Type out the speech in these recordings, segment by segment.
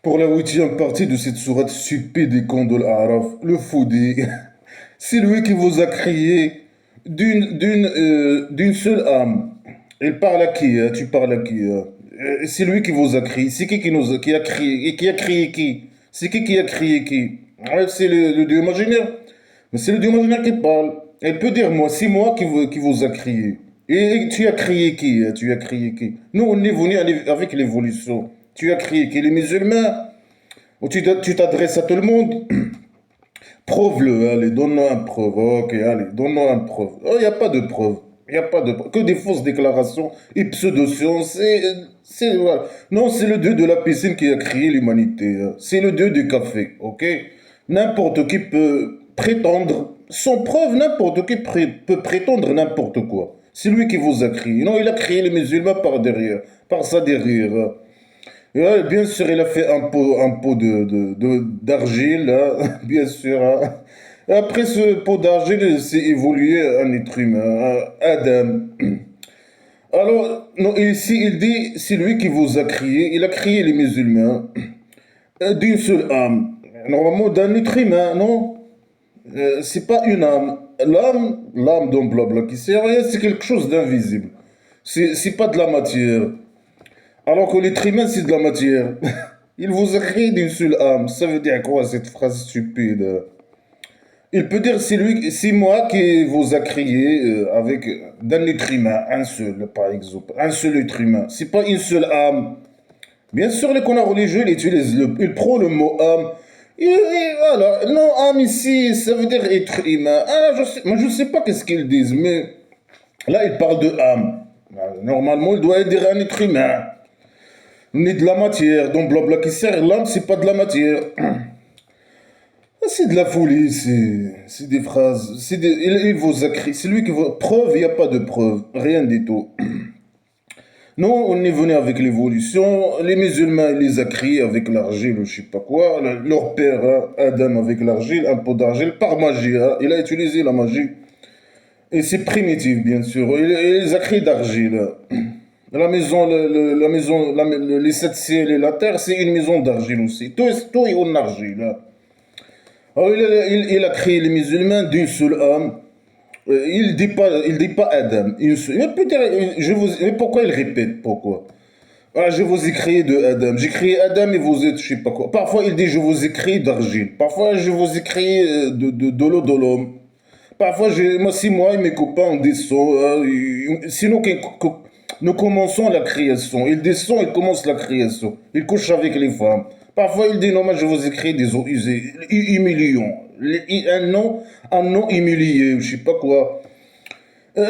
Pour la huitième partie de cette sourate stupide et con de l'Araf, le Foudi, c'est lui qui vous a crié d'une seule âme. Il parle à qui, hein? Tu parles à qui, hein? C'est lui qui vous a crié. C'est qui a crié? Et qui a crié qui? C'est qui a crié qui? Ouais, c'est le Dieu imaginaire. Mais c'est le Dieu imaginaire qui parle. Elle peut dire moi, c'est moi qui vous a crié. Et tu as crié qui, hein? Tu as crié qui? Nous, on est venu avec l'évolution. Tu as crié qui? Les musulmans? Ou tu t'adresses à tout le monde? Prouve-le, allez, donne-nous un preuve. Ok, allez, donne-nous un preuve. Oh, il n'y a pas de preuve. Il n'y a pas de preuve. Que des fausses déclarations et pseudo-sciences. Voilà. Non, c'est le dieu de la piscine qui a créé l'humanité, hein. C'est le dieu du café, ok? N'importe qui peut prétendre, sans preuve, n'importe qui peut prétendre n'importe quoi. C'est lui qui vous a créé. Non, il a créé les musulmans par derrière, par ça derrière, hein. Ouais, bien sûr, il a fait un pot d'argile, hein, bien sûr, hein. Après ce pot d'argile, il s'est évolué un être humain, Adam. Alors, non, ici, il dit, c'est lui qui vous a créé, il a créé les musulmans d'une seule âme. Normalement, d'un être humain, non? C'est pas une âme. L'âme d'un blabla qui sert à rien, c'est quelque chose d'invisible. C'est pas de la matière. Alors que l'être humain, c'est de la matière. Il vous a créé d'une seule âme. Ça veut dire quoi cette phrase stupide? Il peut dire c'est moi qui vous a créé avec d'un être humain, un seul par exemple, un seul être humain. C'est pas une seule âme. Bien sûr, les connards religieux, ils prennent le mot âme. Et voilà, non, âme ici, ça veut dire être humain. Ah, moi, je sais pas qu'est-ce qu'ils disent, mais là, ils parlent de âme. Normalement, il doit dire un être humain. Ni de la matière, donc blabla qui sert. L'âme, c'est pas de la matière. Ah, c'est de la folie, c'est des phrases. Il vous a créé. C'est lui qui vous. Preuve, il n'y a pas de preuve. Rien du tout. Non, on est venu avec l'évolution. Les musulmans, ils les a créés avec l'argile ou je sais pas quoi. Leur père, hein, Adam, avec l'argile, un pot d'argile, par magie, hein. Il a utilisé la magie. Et c'est primitif, bien sûr. Il les a créés d'argile. La maison, les sept ciels et la terre, c'est une maison d'argile aussi. Tout est en argile, hein. Alors, il a créé les musulmans d'une seule âme. Il dit pas Adam. Mais peut-être, mais pourquoi il répète? Pourquoi? Ah, je vous ai créé de Adam. J'ai créé Adam et vous êtes, je sais pas quoi. Parfois, il dit je vous ai créé d'argile. Parfois, je vous ai créé de l'eau de l'homme. Parfois, moi, si moi et mes copains, on descend. Sinon, nous commençons la création. Il descend, il commence la création. Il couche avec les femmes. Parfois, il dit non, moi, je vous ai créé des eaux usées, humiliants. Un nom humilié, je sais pas quoi.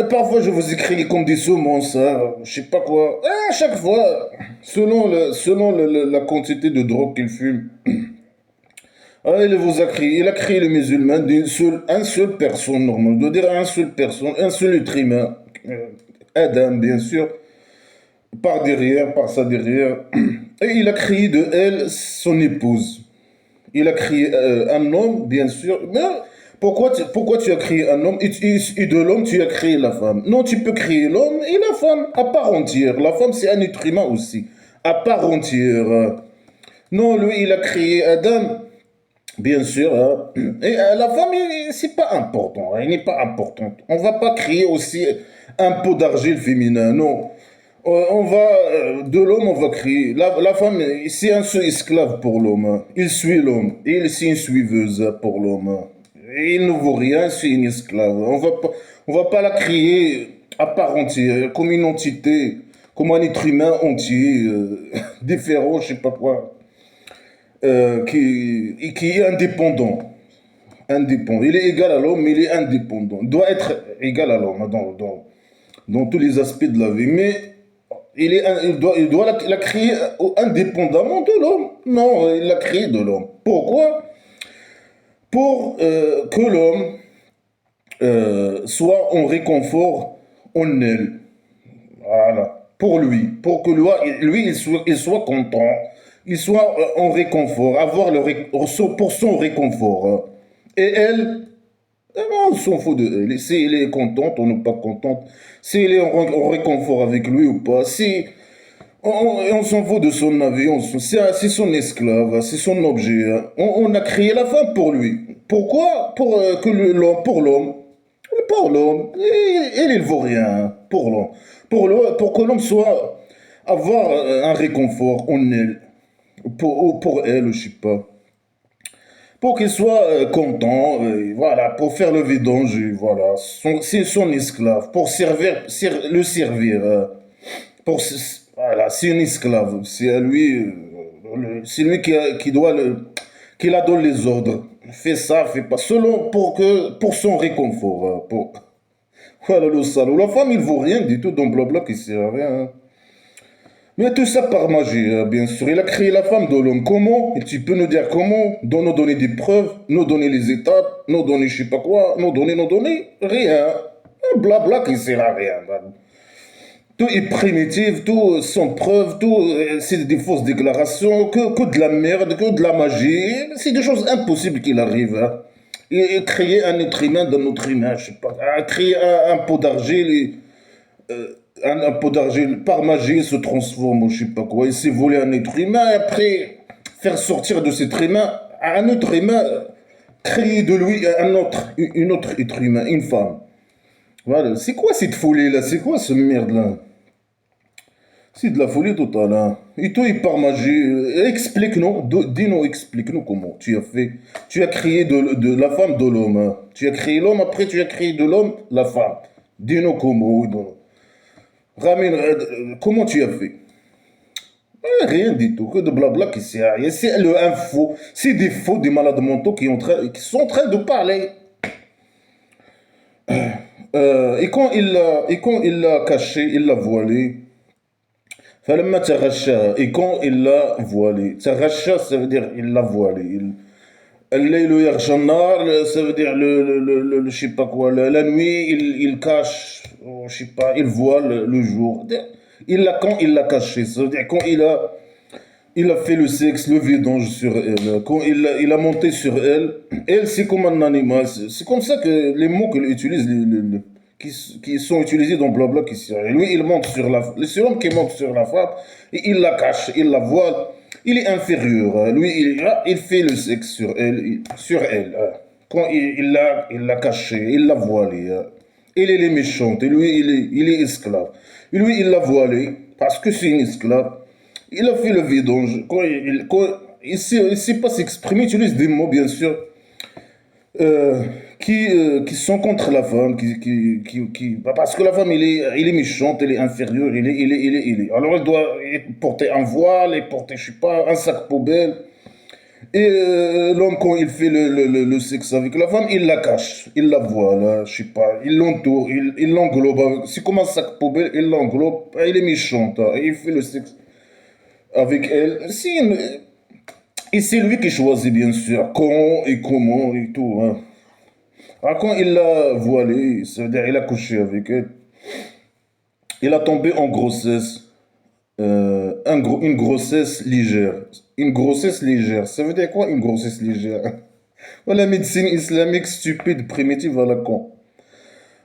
Parfois, je vous écris comme des semences, hein, je sais pas quoi. À chaque fois, la quantité de drogue qu'il fume. Ah, il a créé le musulman un seul personne, normalement. Je dois dire un seul personne, un seul être humain. Adam, bien sûr, par derrière, par sa derrière. Et il a créé de elle son épouse. Il a créé un homme, bien sûr. Mais pourquoi tu as créé un homme et de l'homme, tu as créé la femme? Non, tu peux créer l'homme et la femme à part entière. La femme, c'est un être humain aussi, à part entière. Non, lui, il a créé Adam, bien sûr, hein. Et la femme, c'est pas important. Elle n'est pas importante. On va pas créer aussi un pot d'argile féminin. Non. On va, de l'homme, on va créer. La femme, c'est un seul esclave pour l'homme, hein. Il suit l'homme. Il, c'est une suiveuse pour l'homme, hein. Il ne vaut rien, c'est une esclave. On va pas la créer à part entière, comme une entité, comme un être humain entier, différent, je sais pas quoi, qui est indépendant. Indépendant. Il est égal à l'homme, mais il est indépendant. Il doit être égal à l'homme, hein, dans tous les aspects de la vie. Mais il doit la créer indépendamment de l'homme. Non, il l'a créé de l'homme. Pourquoi? Pour que l'homme soit en réconfort en elle. Voilà. Pour lui. Pour que lui il soit content. Il soit en réconfort. Avoir pour son réconfort, hein. Et elle, on s'en fout de elle. Si elle est contente ou non pas contente. Si elle est en réconfort avec lui ou pas. Si On s'en fout de son avis, c'est son esclave, c'est son objet. Hein. On a créé la femme pour lui. Pourquoi? Pour l'homme. Pour l'homme. Il ne vaut rien hein, pour l'homme. Pour que l'homme soit, avoir un réconfort en elle. Pour elle, je sais pas. Pour qu'il soit content, voilà, pour faire le vidange, voilà. C'est son esclave, pour le servir. Voilà, c'est un esclave. C'est à lui, c'est lui qui doit qui la donne les ordres. Fais ça, fais pas. Selon pour son réconfort. Voilà le salaud. La femme, il vaut rien du tout dans blabla qui sert à rien. Hein. Mais tout ça par magie, bien sûr. Il a créé la femme de l'homme. Comment? Et tu peux nous dire comment? Nous donner des preuves, nous donner les étapes, nous donner je sais pas quoi, nous donner rien. Un blabla qui sert à rien. Man. Tout est primitif, tout sans preuve, tout c'est des fausses déclarations, que de la merde, que de la magie. C'est des choses impossibles qu'il arrive. Hein. Et créer un être humain d'un autre humain, je sais pas. Créer un pot d'argile, un pot d'argile par magie il se transforme, ou je sais pas quoi. Il s'est volé un être humain et après faire sortir de cet être humain un autre humain, créer de lui une autre être humain, une femme. Voilà. C'est quoi cette folie là? C'est quoi ce merde là? C'est de la folie totale. Hein. Et toi, il par magie. Explique-nous, dis-nous, explique-nous comment tu as fait. Tu as créé de la femme de l'homme. Hein. Tu as créé l'homme, après tu as créé de l'homme la femme. Dis-nous comment. Ramène, comment tu as fait? Rien du tout, que de blabla qui sert à rien. C'est le info. C'est des faux, des malades mentaux qui sont en train de parler. Et quand il l'a caché, il l'a voilé. فلما تغشى et quand il l'a voilé تغشى ça veut dire il l'a voilé الليل يغشى النهار ça veut dire je sais pas quoi la nuit il cache je sais pas il voile le jour quand il l'a caché ça veut dire quand il a fait le sexe le vidange sur elle quand il a monté sur elle elle c'est comme un animal c'est comme ça que les mots qu'il utilise qui sont utilisés dans blabla qui sert. Et lui, il monte sur c'est l'homme qui monte sur la femme, et il la cache, il la voile, il est inférieur. Lui, il fait le sexe sur elle, Quand il l'a caché, il l'a voilé. Elle est méchante, et lui, il est esclave. Et lui, il l'a voilé, parce que c'est une esclave. Il a fait le vidange. Il sait pas s'exprimer, il utilise des mots, bien sûr qui sont contre la femme, parce que la femme, il est méchante, elle est inférieure, alors elle doit porter un voile, et porter, je sais pas, un sac poubelle. Et l'homme, quand il fait le sexe avec la femme, il la cache, il la voile, je sais pas, il l'entoure, il l'englobe, c'est comme un sac poubelle, il l'englobe, il est méchante, hein, il fait le sexe avec elle. Et c'est lui qui choisit, bien sûr, quand et comment et tout. Hein. Alors, quand il l'a voilée, ça veut dire il a couché avec elle, il a tombé en grossesse, une grossesse légère. Une grossesse légère, ça veut dire quoi une grossesse légère? Voilà, la médecine islamique stupide, primitive à la con.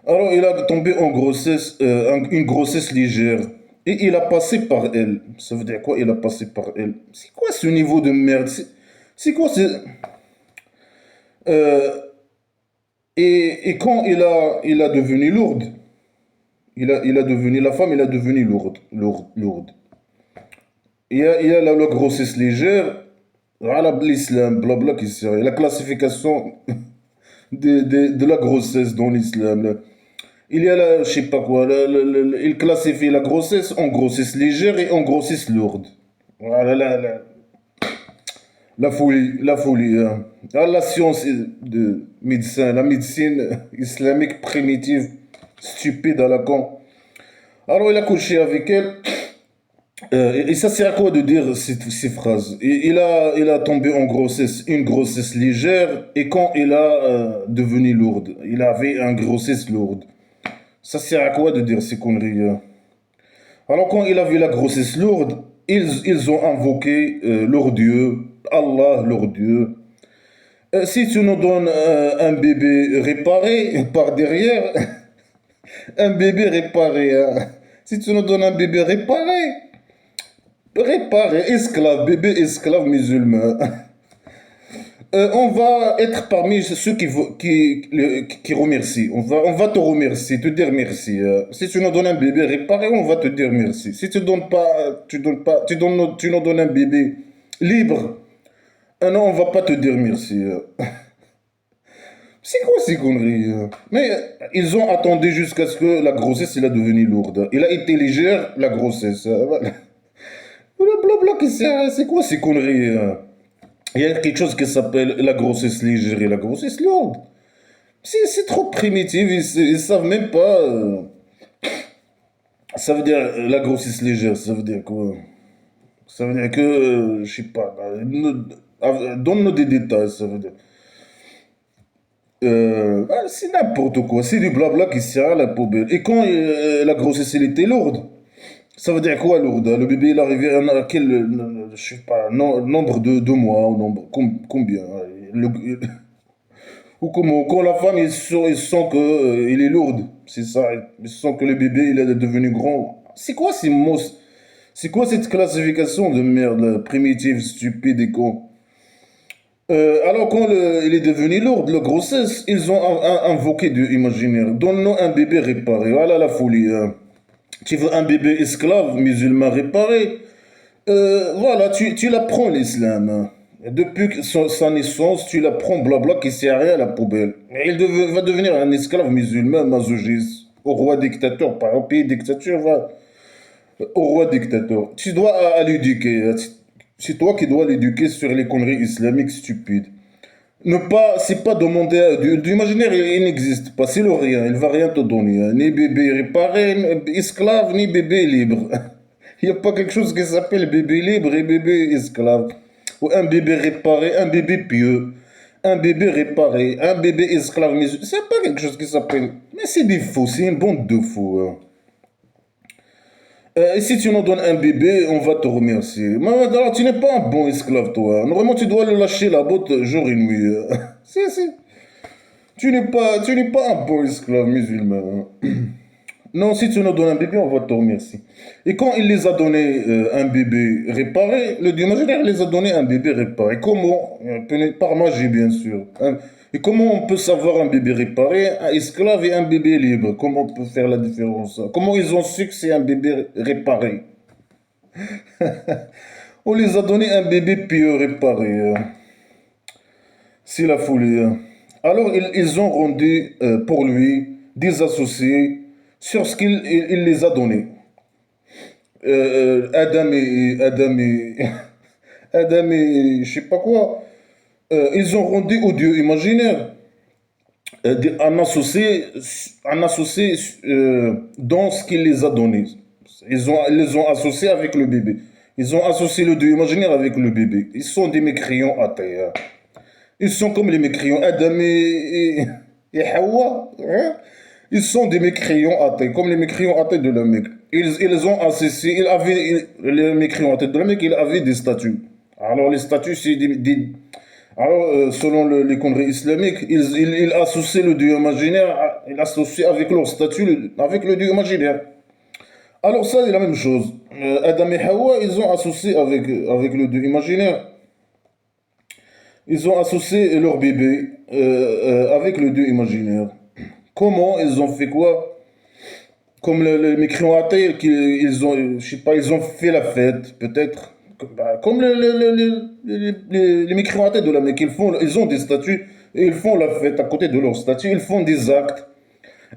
Alors, il a tombé en grossesse, une grossesse légère. Et il a passé par elle. Ça veut dire quoi il a passé par elle? C'est quoi ce niveau de merde? C'est quoi ce... Euh, et quand il a devenu lourde, il a devenu, la femme, il a devenu lourde. Il y a la grossesse légère, voilà l'islam, blabla qui sert. La classification de la grossesse dans l'islam. Là. Il y a la, je sais pas quoi, il classifie la grossesse en grossesse légère et en grossesse lourde. Voilà la folie, la folie. Hein. Ah, la science de médecin, la médecine islamique primitive, stupide à la con. Alors il a couché avec elle. Et ça sert à quoi de dire ces phrases? Il a tombé en grossesse, une grossesse légère, et quand il a devenu lourde, il avait une grossesse lourde. Ça sert à quoi de dire ces conneries? Hein? Alors quand il a vu la grossesse lourde, ils ont invoqué leur Dieu, Allah, leur Dieu. Si tu nous donnes un bébé réparé par derrière, un bébé réparé, hein. Si tu nous donnes un bébé réparé, Réparer, esclave, bébé esclave musulman. On va être parmi ceux qui remercient. On va te remercier, te dire merci. Si tu nous donnes un bébé réparé, on va te dire merci. Si tu donnes pas, tu donnes pas, tu nous donnes un bébé libre, non, on va pas te dire merci. C'est quoi ces conneries? Mais ils ont attendu jusqu'à ce que la grossesse elle a devenu lourde. Il a été légère, la grossesse. Voilà. Blablabla, c'est quoi ces conneries? Il y a quelque chose qui s'appelle la grossesse légère et la grossesse lourde. C'est trop primitif, ils savent même pas. Ça veut dire la grossesse légère, ça veut dire quoi? Ça veut dire que, je sais pas, donne-nous des détails, ça veut dire. C'est n'importe quoi, c'est du blabla qui sert à la poubelle. Et quand la grossesse elle était lourde, ça veut dire quoi lourde? Le bébé il est arrivé à quel, je sais pas, nombre de mois, ou nombre, combien? Le- ou comment? Quand la femme il sent que il est lourde, c'est ça, il sent que le bébé il est devenu grand. C'est quoi ces mots? C'est quoi cette classification de merde là, primitive, stupide et con? Alors quand il est devenu lourd, la grossesse, ils ont invoqué Dieu imaginaire. Donne-nous un bébé réparé. Voilà la folie. Tu veux un bébé esclave musulman réparé? Voilà, tu l'apprends l'islam. Depuis sa naissance, tu l'apprends blabla qui sert à rien à la poubelle. Va devenir un esclave musulman masochiste. Au roi dictateur, par un pays dictateur, va au roi dictateur. Tu dois l'éduquer. C'est toi qui dois l'éduquer sur les conneries islamiques stupides. Ne pas, c'est pas demander du imaginaire, il n'existe pas, c'est le rien, il va rien te donner, hein. Ni bébé réparé, ni esclave, ni bébé libre. Il n'y a pas quelque chose qui s'appelle bébé libre et bébé esclave. Ou un bébé réparé, un bébé pieux, un bébé réparé, un bébé esclave. Mais c'est pas quelque chose qui s'appelle. Mais c'est des faux, c'est une bande de faux, hein. Et si tu nous donnes un bébé, on va te remercier. Mais alors, tu n'es pas un bon esclave, toi. Normalement, tu dois le lâcher la botte jour et nuit. Si, si. Tu n'es pas un bon esclave musulman, hein. Non, si tu nous donnes un bébé, on va te remercier. Et quand il les a donné un bébé réparé, le Dieu imaginaire les a donné un bébé réparé. Comment? Par magie, bien sûr, hein. Et comment on peut savoir un bébé réparé, un esclave et un bébé libre? Comment on peut faire la différence? Comment ils ont su que c'est un bébé réparé? On les a donné un bébé pieux réparé. C'est la folie, hein. Alors ils ont rendu pour lui des associés sur ce qu'il les a donnés. Adam et Adam et je sais pas quoi. Ils ont rendu au Dieu imaginaire un associé dans ce qu'il les a donné. Ils les ont associés avec le bébé. Ils ont associé le Dieu imaginaire avec le bébé. Ils sont des mécréants athées, hein. Ils sont comme les mécréants Adam et Hawa, hein. Ils sont des mécréants athées, comme les mécréants athées de la Mecque. Ils ont associé, les mécréants athées de la Mecque, ils avaient des statues. Alors les statues, c'est alors, selon les conneries islamiques, ils associent le dieu imaginaire, ils associent avec leur statut, avec le dieu imaginaire. Alors ça, c'est la même chose. Adam et Hawa, ils ont associé avec le dieu imaginaire. Ils ont associé leur bébé avec le dieu imaginaire. Comment ils ont fait quoi? Comme les mécréants athées, ils ont, je sais pas, ils ont fait la fête, peut-être. Comme les mécréants athées de la Mecque, ils ont des statues et ils font la fête à côté de leurs statues, ils font des actes,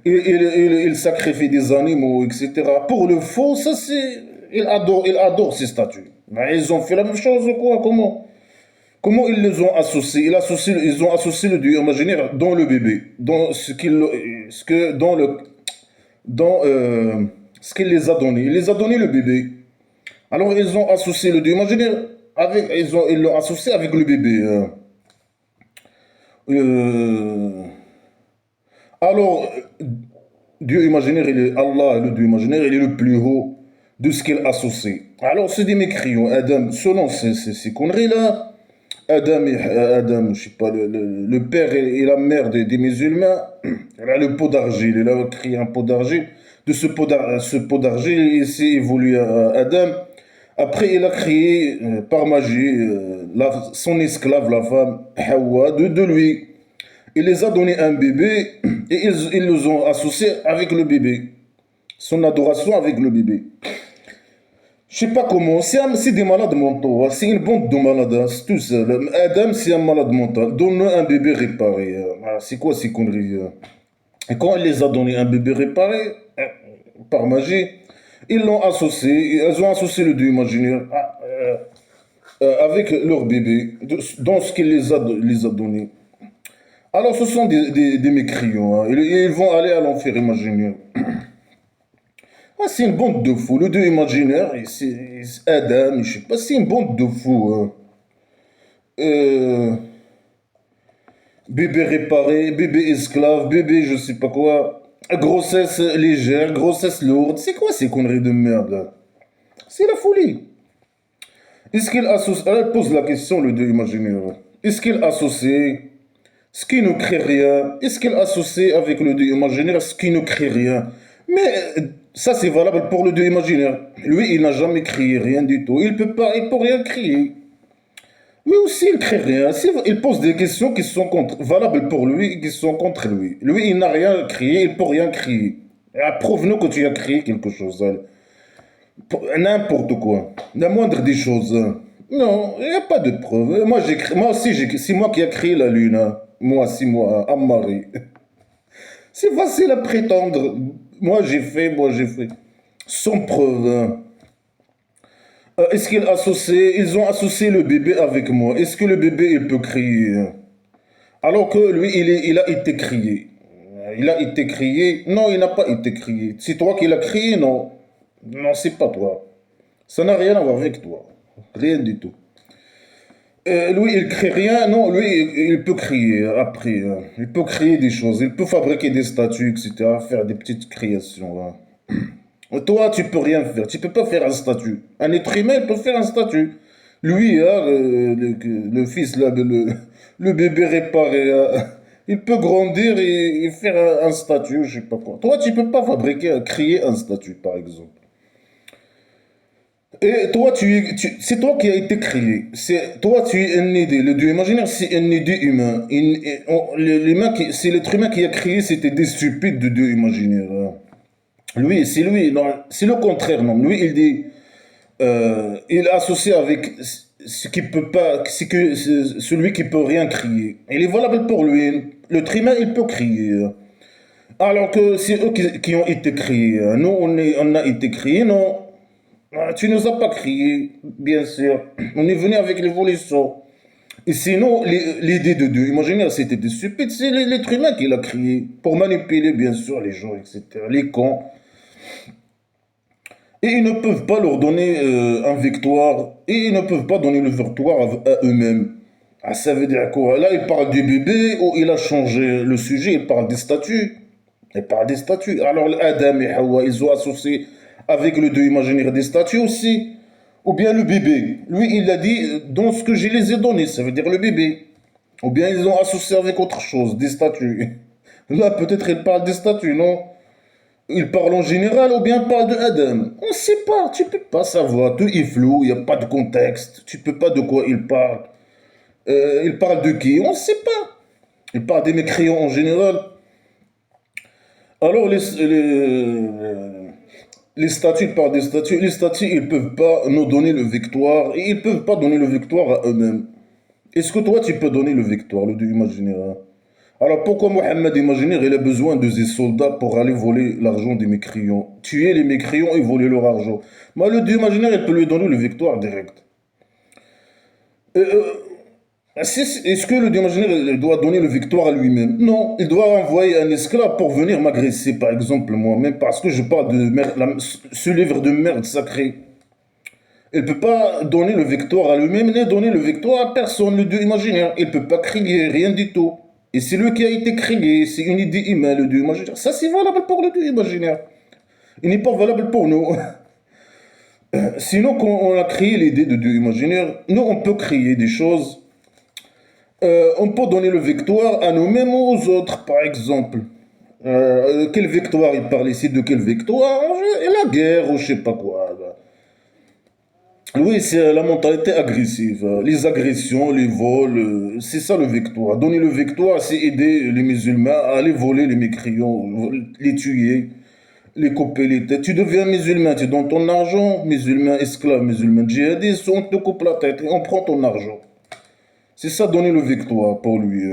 ils sacrifient des animaux, etc. Pour le faux, ça c'est. Ils adorent ces statues. Ben, ils ont fait la même chose, quoi, comment? Comment ils les ont associés? Ils ont associé le dieu imaginaire dans le bébé, dans ce qu'il les a donné. Il les a donné le bébé. Alors ils ont associé le dieu imaginaire ils l'ont associé avec le bébé. Euh, alors Dieu imaginaire, Allah, le Dieu imaginaire, il est le plus haut de ce qu'il associe. Alors c'est des mécréants. Adam, selon ces conneries là. Adam, je sais pas, le père et la mère des musulmans, elle a le pot d'argile, il a créé un pot d'argile. De ce pot d'argile, il s'est évolué à Adam. Après, il a créé par magie son esclave, la femme, Hawa, de lui. Il les a donné un bébé et ils les ont associés avec le bébé. Son adoration avec le bébé. Je sais pas comment, c'est des malades mentaux, hein. C'est une bande de malades, hein, c'est tout seul. Adam, c'est un malade mental. Donne-le un bébé réparé. Voilà, c'est quoi ces conneries? Et quand il les a donné un bébé réparé, par magie, ils l'ont associé, ils ont associé le dieu imaginaire avec leur bébé, dans ce qu'il les a donné. Alors ce sont des mécréants, hein. Ils vont aller à l'enfer imaginaire. Ah, c'est une bande de fous. Le dieu imaginaire, c'est Adam, je sais pas, c'est une bande de fous, hein. Euh, Bébé réparé, bébé esclave, bébé je sais pas quoi. Grossesse légère, grossesse lourde. C'est quoi ces conneries de merde là? C'est la folie. Est-ce qu'il associe. Elle pose la question, le dieu imaginaire. Est-ce qu'il associe ce qui ne crée rien? Est-ce qu'il associe avec le dieu imaginaire ce qui ne crée rien? Mais ça c'est valable pour le dieu imaginaire. Lui, il n'a jamais créé rien du tout. Il peut pas, il peut rien créer. Mais aussi, il crée rien. Il pose des questions qui sont valables pour lui et qui sont contre lui. Lui, il n'a rien créé, il peut rien créer. Prouve-nous que tu as créé quelque chose, hein. N'importe quoi. La moindre des choses, hein. Non, il n'y a pas de preuve. Moi aussi, c'est moi qui ai créé la Lune, hein. Moi, c'est moi, Ammari. C'est facile à prétendre. Moi j'ai fait. Sans preuve, hein. Est-ce ils ont associé le bébé avec moi? Est-ce que le bébé, il peut crier? Alors que lui, il a été crié. Il a été crié. Non, il n'a pas été crié. C'est toi qui l'as crié, non? Non, c'est pas toi. Ça n'a rien à voir avec toi. Rien du tout. Lui, il crée rien. Non, lui, il peut crier après, hein. Il peut créer des choses. Il peut fabriquer des statues, etc. Faire des petites créations, hein. Toi, tu peux rien faire. Tu peux pas faire un statut. Un être humain, il peut faire un statut. Lui, hein, le fils, là, le bébé réparé, il peut grandir et faire un statut, je sais pas quoi. Toi, tu peux pas créer un statut, par exemple. Et toi, c'est toi qui as été créé. Toi, tu es un idée. Le dieu imaginaire, c'est un idée humain. C'est l'être humain qui a créé, c'était des stupides de dieu imaginaire, hein. Lui, non, c'est le contraire, non. Lui, il dit, il est associé avec ce qui peut pas, celui qui peut rien crier. Il est valable pour lui. Le humain, il peut crier. Alors que c'est eux qui ont été créés. Nous, on a été créés, non. Tu nous as pas crié, bien sûr. On est venu avec l'évolution. Et sinon, l'idée de Dieu, imaginez, c'était des stupides. C'est l'être humain qui l'a créé. Pour manipuler, bien sûr, les gens, etc. Les cons. Et ils ne peuvent pas leur donner un victoire, et ils ne peuvent pas donner le victoire à eux-mêmes. Ah, ça veut dire quoi? Là, il parle du bébé, ou il a changé le sujet, il parle des statues. Il parle des statues. Alors, Adam et Hawa, ils ont associé avec le dieu imaginaire des statues aussi. Ou bien le bébé. Lui, il a dit, dans ce que je les ai donnés, ça veut dire le bébé. Ou bien ils ont associé avec autre chose, des statues. Là, peut-être il parle des statues, non? Il parle en général ou bien parle de Adam. On ne sait pas, tu peux pas savoir. Tout est flou, il n'y a pas de contexte. Tu peux pas de quoi il parle. Il parle de qui? On ne sait pas. Il parle des mécréants en général. Alors les statues, il parle des statues. Les statues, ils peuvent pas nous donner le victoire et ils peuvent pas donner le victoire à eux-mêmes. Est-ce que toi, tu peux donner le victoire, le dieu imaginaire, hein? Alors pourquoi Mohamed imaginaire, il a besoin de ses soldats pour aller voler l'argent des mécréants? Tuer les mécréants et voler leur argent. Mais le dieu imaginaire, il peut lui donner le victoire direct. Euh, Est-ce que le dieu imaginaire il doit donner le victoire à lui-même? Non, il doit envoyer un esclave pour venir m'agresser, par exemple, moi-même, parce que je parle de merde, ce livre de merde sacré. Il ne peut pas donner le victoire à lui-même, ni donner le victoire à personne, le dieu imaginaire. Il ne peut pas crier, rien du tout. Et c'est lui qui a été créé, c'est une idée humaine, le dieu imaginaire. Ça, c'est valable pour le dieu imaginaire. Il n'est pas valable pour nous. Sinon, quand on a créé l'idée de dieu imaginaire, nous, on peut créer des choses. On peut donner le victoire à nous-mêmes ou aux autres, par exemple. Quelle victoire il parle ici de quelle victoire? La guerre ou je sais pas quoi. Oui, c'est la mentalité agressive. Les agressions, les vols, c'est ça le victoire. Donner le victoire, c'est aider les musulmans à aller voler les mécréants, les tuer, les couper les têtes. Tu deviens musulman, tu donnes ton argent, musulman esclave, musulman djihadiste, on te coupe la tête et on prend ton argent. C'est ça donner le victoire pour lui.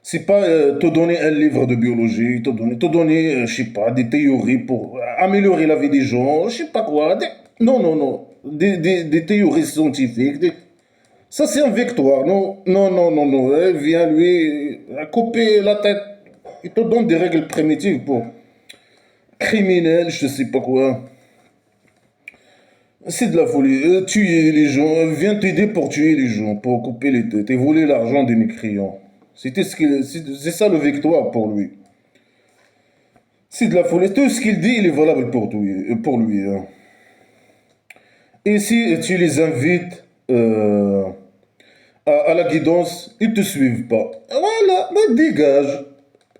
C'est pas te donner un livre de biologie, te donner, je sais pas, des théories pour améliorer la vie des gens, je sais pas quoi. Non, non, non. Des théories scientifiques. Ça, c'est un victoire. Non, non, non, non, non. Viens lui couper la tête. Il te donne des règles primitives pour criminel, je sais pas quoi. C'est de la folie. Tuer les gens. Viens t'aider pour tuer les gens, pour couper les têtes et voler l'argent des mécréants. C'est ça le victoire pour lui. C'est de la folie. Tout ce qu'il dit, il est valable pour lui, hein. Et si tu les invites à la guidance, ils te suivent pas. Voilà, bah dégage.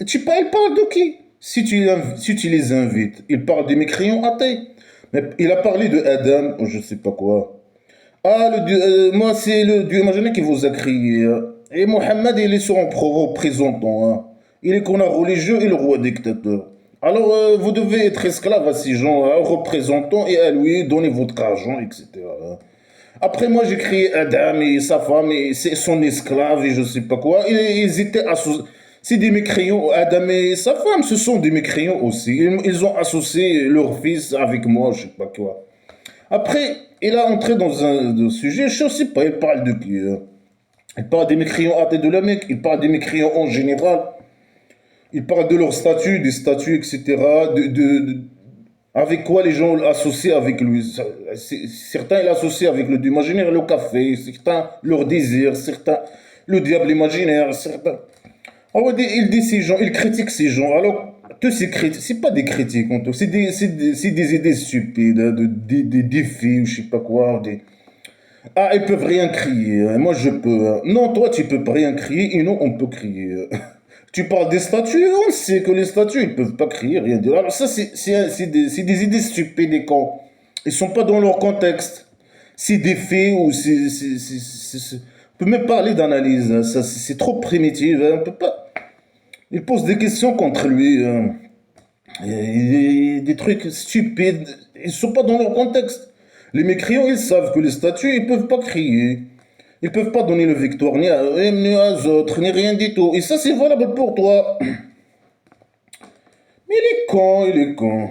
Il parle de qui? Si tu les invites, il parle des mécréants athées. Mais il a parlé de Adam, ou je sais pas quoi. Ah, moi, c'est le Dieu imaginé qui vous a crié, hein. Et Mohammed, il est son représentant, hein. Il est qu'on a religieux et le roi dictateur. Alors, vous devez être esclave à ces gens, hein, représentants, et à lui, donner votre argent, etc., hein. Après, moi, j'ai créé Adam et sa femme et c'est son esclave et je sais pas quoi. Ils étaient associés. C'est des mécréants. Adam et sa femme, ce sont des mécréants aussi. Ils ont associé leur fils avec moi, je sais pas quoi. Après, il a entré dans un sujet, je sais pas, il parle de qui, hein. Il parle des mécréants athées de la Mecque, il parle des mécréants en général, il parle de leur statut, des statuts, etc. Avec quoi les gens l'associent avec lui. Certains l'associent avec le dieu imaginaire, le café, certains leur désir, certains le diable imaginaire, certains. Ah ouais, il dit ces gens, il critique ces gens. Alors, tous ces critiques, c'est pas des critiques, c'est des idées stupides, hein, des défis, ou je sais pas quoi. Ah, ils peuvent rien crier, hein. Moi je peux, hein. Non, toi tu peux pas rien crier, et nous on peut crier. Tu parles des statues, on sait que les statues ils peuvent pas crier, rien dire. Alors ça c'est des idées stupides et cons. Ils sont pas dans leur contexte. C'est des faits ou on peut même parler d'analyse, hein. Ça c'est trop primitif, hein. On peut pas. Il pose des questions contre lui, hein. Des trucs stupides. Ils sont pas dans leur contexte. Les mécréants, ils savent que les statues, ils peuvent pas crier. Ils peuvent pas donner le victoire ni à eux, ni aux autres, ni rien du tout. Et ça, c'est valable pour toi. Mais il est con, il est con.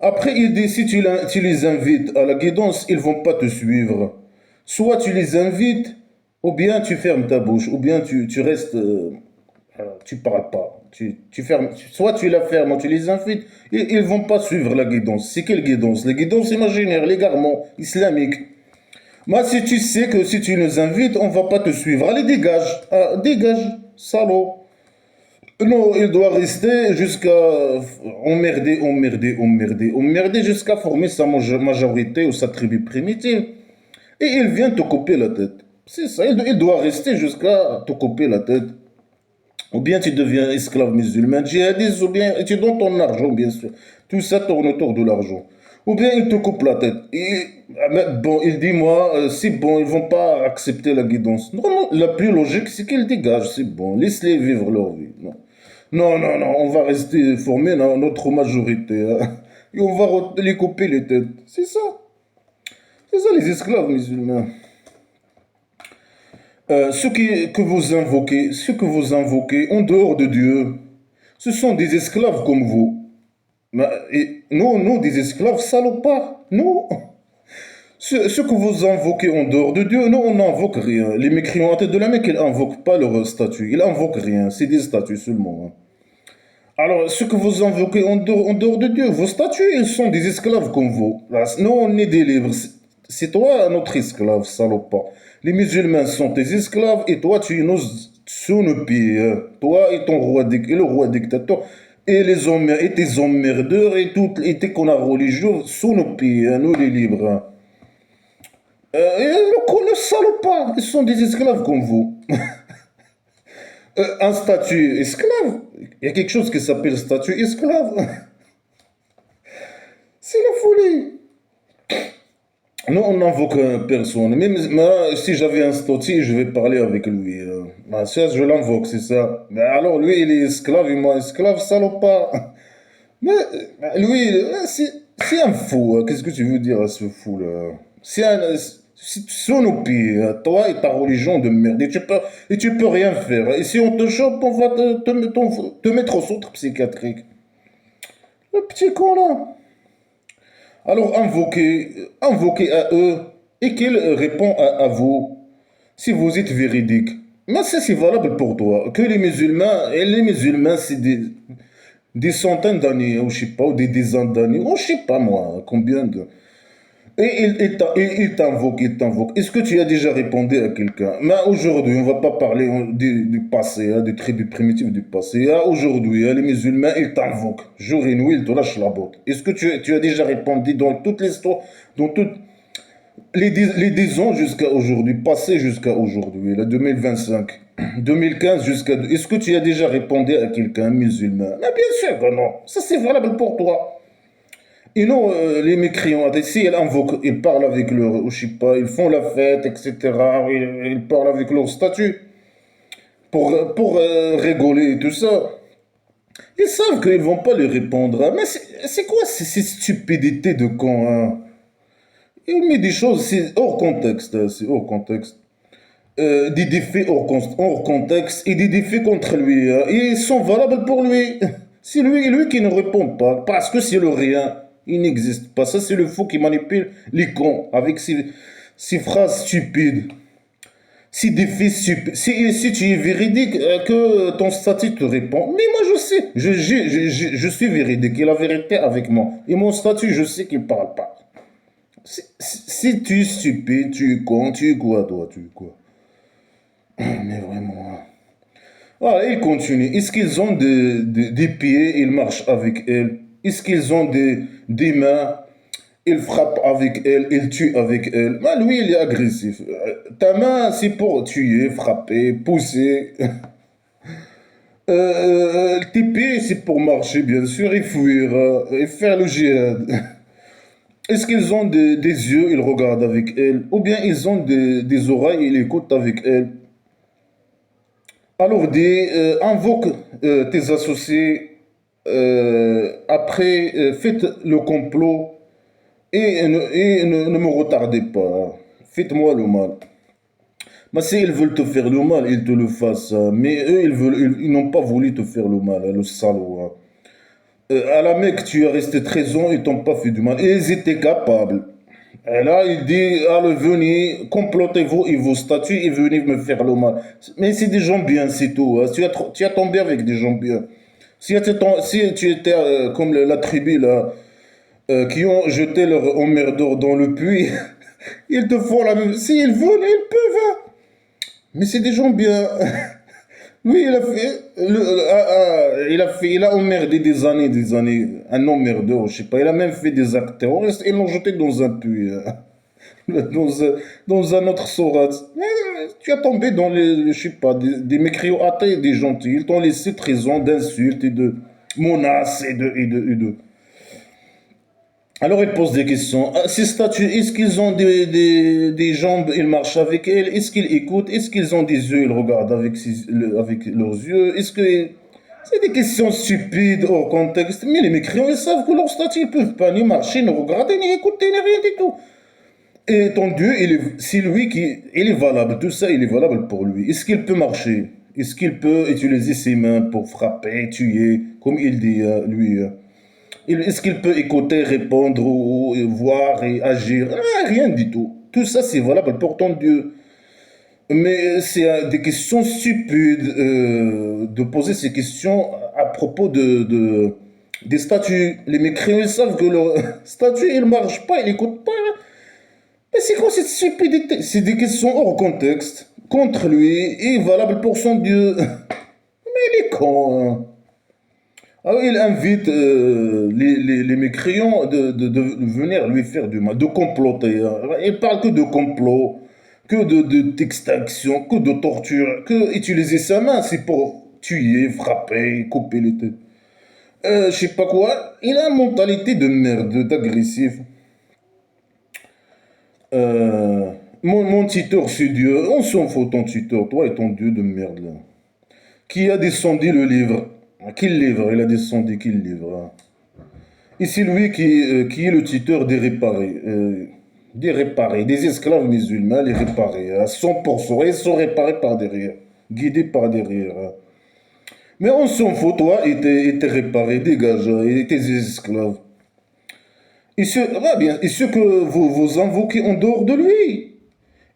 Après, il dit, si tu les invites à la guidance, ils vont pas te suivre. Soit tu les invites, ou bien tu fermes ta bouche, ou bien tu restes, tu parles pas. Tu fermes, soit tu la fermes, ou tu les invites, ils vont pas suivre la guidance. C'est quelle guidance? La guidance imaginaire, l'égarement islamique. Moi, si tu sais que si tu nous invites, on va pas te suivre. Allez, dégage. Ah, dégage, salaud. Non, il doit rester jusqu'à emmerder, jusqu'à former sa majorité ou sa tribu primitive. Et il vient te couper la tête. C'est ça, il doit rester jusqu'à te couper la tête. Ou bien tu deviens esclave musulman, djihadiste, ou bien tu donnes ton argent, bien sûr. Tout ça tourne autour de l'argent. Ou bien il te coupe la tête. Bon, il dit, moi, c'est bon, ils vont pas accepter la guidance. Non, non, la plus logique, c'est qu'ils dégagent, c'est bon. Laisse-les vivre leur vie. Non. Non, non, non, on va rester formés dans notre majorité, hein. Et on va les couper les têtes. C'est ça. C'est ça les esclaves musulmans. Ceux que vous invoquez en dehors de Dieu, ce sont des esclaves comme vous. Et nous, des esclaves salopards. Nous, ceux que vous invoquez en dehors de Dieu, nous, on n'invoque rien. Les mécréants à tête de la Mecque, ils n'invoquent pas leur statut. Ils n'invoquent rien. C'est des statuts seulement, hein. Alors, ceux que vous invoquez en dehors de Dieu, vos statuts, ils sont des esclaves comme vous. Là, nous, on est des libres. C'est toi notre esclave, salopard. Les musulmans sont tes esclaves et toi, tu es sous nos pieds, hein. Toi et ton roi, et le roi dictateur, et et tes emmerdeurs et tes connards religieux sous nos pieds, hein, nous les libres, hein. Et le salopard, ils sont des esclaves comme vous. Un statut esclave, il y a quelque chose qui s'appelle statut esclave. C'est la folie. Nous, on n'invoque personne. Même moi, si j'avais un statut, je vais parler avec lui. Bah, ça, je l'invoque, c'est ça. Mais alors, lui, il est esclave, et moi, esclave, salopard. Mais lui, c'est un fou. Qu'est-ce que tu veux dire à ce fou-là? C'est un. C'est son opi, toi et ta religion de merde. Et tu peux rien faire. Et si on te chope, on va te mettre au centre psychiatrique. Le petit con là. Alors invoquez à eux et qu'ils répondent à vous si vous êtes véridique. Mais ça, c'est valable pour toi. Que les musulmans, et les musulmans, c'est des centaines d'années, ou je sais pas, ou des dizaines d'années, ou je sais pas moi, combien de. Et il t'invoque, il t'invoque. Est-ce que tu as déjà répondu à quelqu'un? Mais aujourd'hui, on va pas parler du passé, hein, des tribus primitives du passé. Ah, aujourd'hui, hein, les musulmans, ils t'invoquent. Jour et nuit, ils te lâchent la botte. Est-ce que tu as déjà répondu dans toute l'histoire, dans toutes les 10 ans jusqu'à aujourd'hui, passé jusqu'à aujourd'hui, là, 2025, 2015 jusqu'à. Est-ce que tu as déjà répondu à quelqu'un musulman? Mais bien sûr que non. Ça, c'est valable pour toi. Et non, les mécréants, si ils invoquent, ils parlent avec leur, je sais pas, ils font la fête, etc. Ils parlent avec leur statut pour rigoler et tout ça. Ils savent qu'ils vont pas lui répondre, hein. Mais c'est quoi ces stupidités de con, hein? Il met des choses, c'est hors contexte, hein, c'est hors contexte. Des défis hors contexte et des défis contre lui, hein. Ils sont valables pour lui. C'est lui qui ne répond pas, parce que c'est le rien. Il n'existe pas. Ça, c'est le fou qui manipule les cons avec ses phrases stupides. Ces défis stupides. Si tu es véridique, que ton statut te répond. Mais moi, je sais. Je suis véridique. Et la vérité avec moi. Et mon statut, je sais qu'il ne parle pas. Si tu es stupide, tu es con, tu es quoi, toi, tu es quoi? Mais vraiment, hein. Ah, il continue. Est-ce qu'ils ont des pieds, ils marchent avec elles? Est-ce qu'ils ont des mains, ils frappent avec elles, ils tuent avec elles? Bah, lui, il est agressif. Ta main, c'est pour tuer, frapper, pousser. Tes pieds, c'est pour marcher, bien sûr, et fuir, et faire le djihad. Est-ce qu'ils ont des yeux, ils regardent avec elles? Ou bien ils ont des oreilles, ils écoutent avec elles? Alors, invoque tes associés, après, faites le complot et ne me retardez pas. Faites-moi le mal. Mais si ils veulent te faire le mal, ils te le fassent, hein. Mais eux, ils n'ont pas voulu te faire le mal, hein, le salaud, hein. À la Mecque, tu es resté 13 ans, ils t'ont pas fait du mal. Et ils étaient capables. Et là, il dit, allez, venez, complotez-vous et vos statuts et venez me faire le mal. Mais c'est des gens bien, c'est tout, hein. Tu as tombé avec des gens bien. Si tu étais comme la tribu là, qui ont jeté leur emmerdeur dans le puits, ils te font la même. S'ils veulent, ils peuvent, hein. Mais c'est des gens bien. Oui, il a emmerdé des années, un emmerdeur, je sais pas. Il a même fait des actes terroristes et l'ont jeté dans un puits, hein. Dans un autre sourate. Tu as tombé dans je sais pas, des mécréants athées et des gentils. Ils t'ont laissé trahison d'insultes et de menaces et de. Alors il pose des questions. Ah, ces statues, est-ce qu'ils ont des jambes, ils marchent avec elles? Est-ce qu'ils écoutent? Est-ce qu'ils ont des yeux, ils regardent avec leurs yeux? Est-ce que. C'est des questions stupides hors contexte. Mais les mécréants, ils savent que leurs statues, ils peuvent pas ni marcher, ni regarder, ni écouter, ni rien du tout. Et ton Dieu, c'est lui il est valable. Tout ça, il est valable pour lui. Est-ce qu'il peut marcher? Est-ce qu'il peut utiliser ses mains pour frapper, tuer, comme il dit, lui? Est-ce qu'il peut écouter, répondre, ou voir et agir? Ah, rien du tout. Tout ça, c'est valable pour ton Dieu. Mais c'est des questions stupides de poser ces questions à propos des statuts. Les mécréants, ils savent que leur statut, il ne marche pas, il n'écoute pas. Mais c'est quoi cette stupidité? C'est des questions hors contexte, contre lui, et valables pour son Dieu. Mais il est con, hein. Alors il invite les mécréants de venir lui faire du mal, de comploter, hein. Il parle que de complot, que d'extinction, que de torture, que utiliser sa main, c'est pour tuer, frapper, couper les têtes. Je sais pas quoi. Il a une mentalité de merde, d'agressif. Euh, mon tuteur, c'est Dieu. On s'en fout, ton tuteur. Toi et ton Dieu de merde, là. Qui a descendu le livre? Qui livre? Il a descendu qui livre? Et c'est lui qui est le tuteur des réparés. Des réparés, des esclaves musulmans, les réparés. À 100%. Ils sont réparés par derrière. Guidés par derrière. Mais on s'en fout, toi et tes réparés. Dégage. Et tes esclaves. Et ceux que vous invoquez en dehors de lui.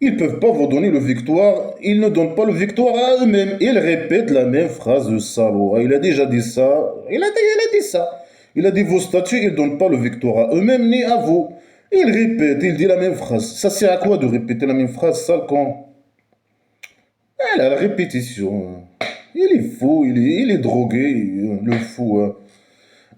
Ils ne peuvent pas vous donner le victoire. Ils ne donnent pas le victoire à eux-mêmes. Ils répètent la même phrase de salaud. Il a déjà dit ça. Il a dit ça. Il a dit vos statuts, ils ne donnent pas le victoire à eux-mêmes ni à vous. Il répète, il dit la même phrase. Ça sert à quoi de répéter la même phrase, sale con? Ah, la répétition. Il est fou, il est drogué, le fou. Hein.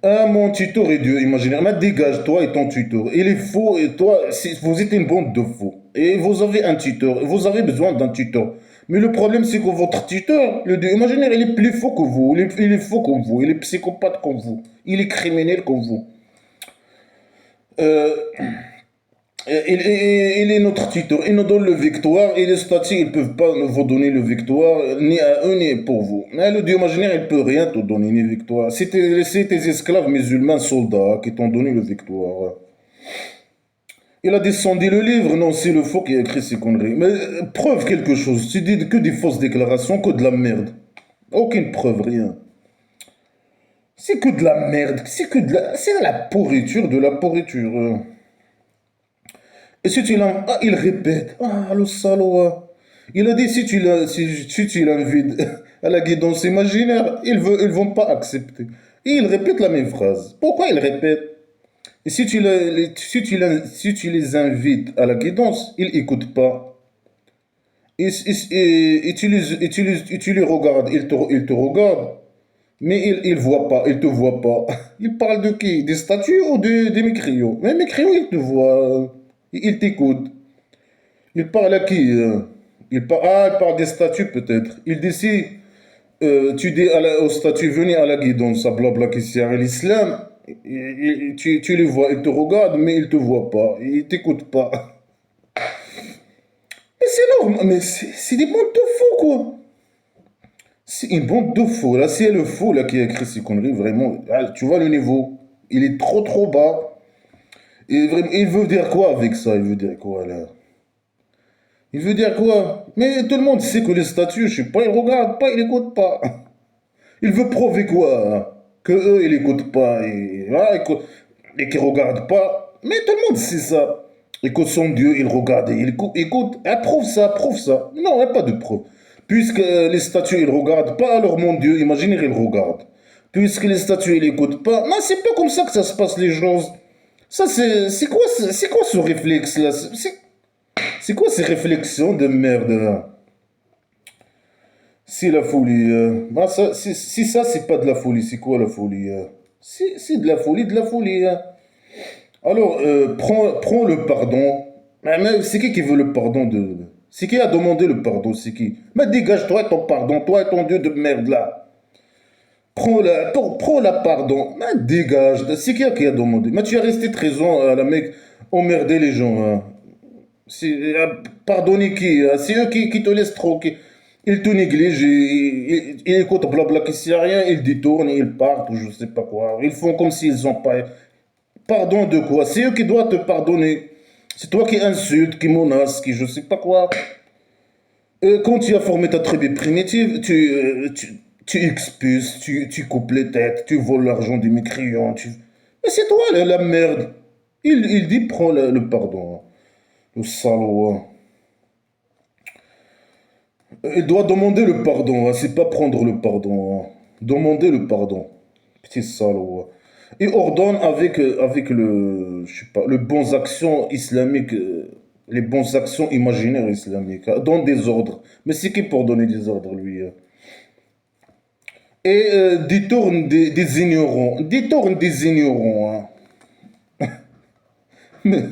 Ah, mon tuteur est Dieu imaginaire. Mais dégage, toi et ton tuteur. Il est faux et toi, vous êtes une bande de faux. Et vous avez un tuteur. Vous avez besoin d'un tuteur. Mais le problème, c'est que votre tuteur, le Dieu imaginaire, il est plus faux que vous. Il est faux comme vous. Il est psychopathe comme vous. Il est criminel comme vous. Euh, il est notre tuteur. Il nous donne le victoire. Et les statuts, ils ne peuvent pas vous donner le victoire, ni à eux, ni pour vous. Mais le Dieu imaginaire, il ne peut rien te donner, ni victoire. C'est tes esclaves musulmans soldats qui t'ont donné le victoire. Il a descendu le livre. Non, c'est le faux qui a écrit ces conneries. Mais preuve quelque chose. Tu dis que des fausses déclarations, que de la merde. Aucune preuve, rien. C'est que de la merde. C'est de la pourriture, de la pourriture. Et si tu l'as... Ah, il répète. Ah, le salaud. Il a dit, si tu l'invites à la guidance imaginaire, ils vont pas accepter. Et il répète la même phrase. Pourquoi il répète? Et si tu les invites à la guidance, ils n'écoutent pas. Et tu les regardes, ils te regardent, mais ils ne voient pas, ils te voient pas. Ils parlent de qui? Des statues ou des mécriaux? Mais mécriaux, ils te voient, ils t'écoutent. Il parle à qui? Il parle des statues peut-être. Il dit si tu dis au statut, venez à la guidance, ça blabla qui sert à l'islam, tu les vois, ils te regardent, mais ils ne te voient pas, ils ne t'écoutent pas. Mais c'est normal, mais c'est des bandes de fous, quoi. C'est une bande de fous, là, c'est le fou là, qui a écrit ces conneries, vraiment. Ah, tu vois le niveau, il est trop trop bas. Et vraiment, il veut dire quoi avec ça? Il veut dire quoi, là? Il veut dire quoi? Mais tout le monde sait que les statues, je sais pas, ils regardent pas, ils écoutent pas. Il veut prouver quoi? Hein? Que eux, ils écoutent pas et, voilà, et qu'ils regardent pas. Mais tout le monde sait ça. Et que son Dieu, il regarde et il écoute. Ah, prouve ça, prouve ça. Non, il n'y a pas de preuve. Puisque les statues, ils regardent pas, alors mon Dieu, imaginez, ils regardent. Puisque les statues, ils écoutent pas. Non, c'est pas comme ça que ça se passe, les choses. Ça, c'est quoi ce réflexe-là? C'est quoi ces réflexions de merde, là? C'est la folie. Bah, si ça, c'est pas de la folie, c'est quoi la folie? C'est de la folie. Hein. Alors, prends le pardon. Mais c'est qui veut le pardon de... C'est qui a demandé le pardon? C'est qui? Mais dégage-toi ton pardon, toi et ton Dieu de merde là. Prends la pardon. Mais dégage. C'est qui a demandé? Mais tu as resté 13 ans à la mec emmerder les gens. Hein. Pardonner qui? C'est eux qui te laissent trop. Ils te négligent, ils écoutent blabla qui sert à rien, ils détournent, ils partent, ou je sais pas quoi. Ils font comme s'ils ont pas. Pardon de quoi? C'est eux qui doivent te pardonner. C'est toi qui insultes, qui menaces, qui je sais pas quoi. Quand tu as formé ta tribu primitive, tu expuses, tu coupes les têtes, tu voles l'argent des mécréants. Mais c'est toi la merde. Il dit prends le pardon. Hein. Le salaud. Hein. Il doit demander le pardon, hein, c'est pas prendre le pardon. Hein. Demander le pardon. Petit salaud. Hein. Et ordonne avec je sais pas, les bonnes actions islamiques, les bonnes actions imaginaires islamiques. Hein. Donne des ordres. Mais c'est qui pour donner des ordres, lui? Hein. Et détourne des ignorants. Détourne des ignorants. Hein. Mais